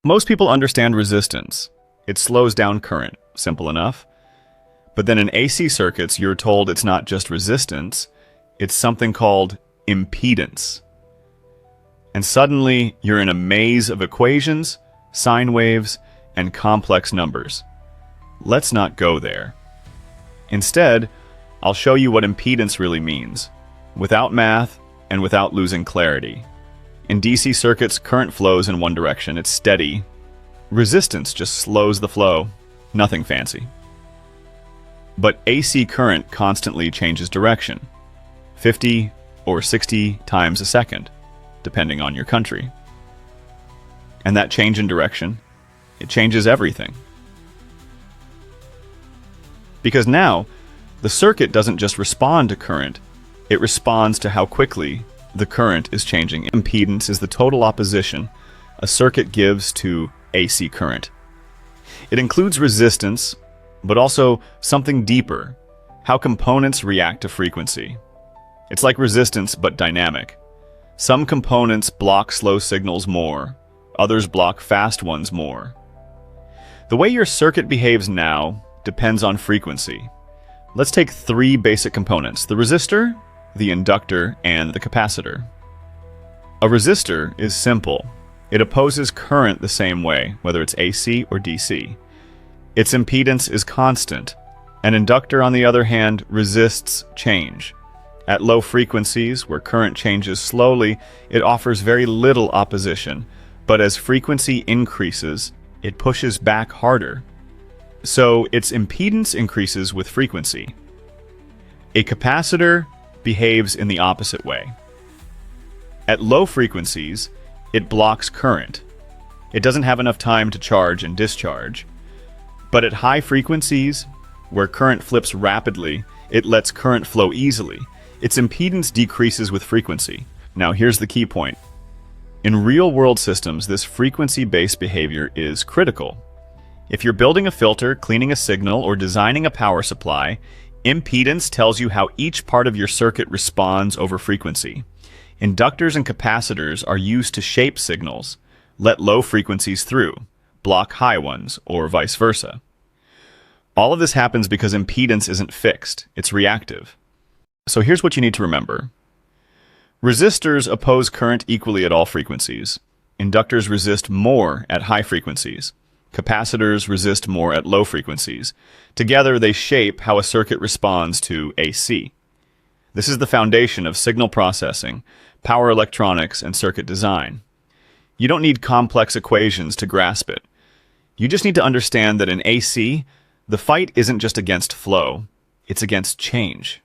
Most people understand resistance. It slows down current. Simple enough. But then in AC circuits, you're told it's not just resistance, it's something called impedance. And suddenly, you're in a maze of equations, sine waves, and complex numbers. Let's not go there. Instead, I'll show you what impedance really means, without math and without losing clarity. In DC circuits, current flows in one direction. It's steady. Resistance just slows the flow. Nothing fancy. But AC current constantly changes direction, 50 or 60 times a second, depending on your country. And that change in direction, it changes everything. Because now, the circuit doesn't just respond to current, it responds to how quickly the current is changing. Impedance is the total opposition a circuit gives to AC current. It includes resistance, but also something deeper, how components react to frequency. It's like resistance, but dynamic. Some components block slow signals more, others block fast ones more. The way your circuit behaves now depends on frequency. Let's take three basic components: the resistor, the inductor, and the capacitor. A resistor is simple. It opposes current the same way, whether it's AC or DC. Its impedance is constant. An inductor, on the other hand, resists change. At low frequencies, where current changes slowly, it offers very little opposition, but as frequency increases, it pushes back harder. So its impedance increases with frequency. A capacitor behaves in the opposite way. At low frequencies, it blocks current. It doesn't have enough time to charge and discharge. But at high frequencies, where current flips rapidly, it lets current flow easily. Its impedance decreases with frequency. Now here's the key point. In real-world systems, this frequency-based behavior is critical. If you're building a filter, cleaning a signal, or designing a power supply, impedance tells you how each part of your circuit responds over frequency. Inductors and capacitors are used to shape signals, let low frequencies through, block high ones, or vice versa. All of this happens because impedance isn't fixed, it's reactive. So here's what you need to remember. Resistors oppose current equally at all frequencies. Inductors resist more at high frequencies. Capacitors resist more at low frequencies. Together, they shape how a circuit responds to AC. This is the foundation of signal processing, power electronics, and circuit design. You don't need complex equations to grasp it. You just need to understand that in AC, the fight isn't just against flow, it's against change.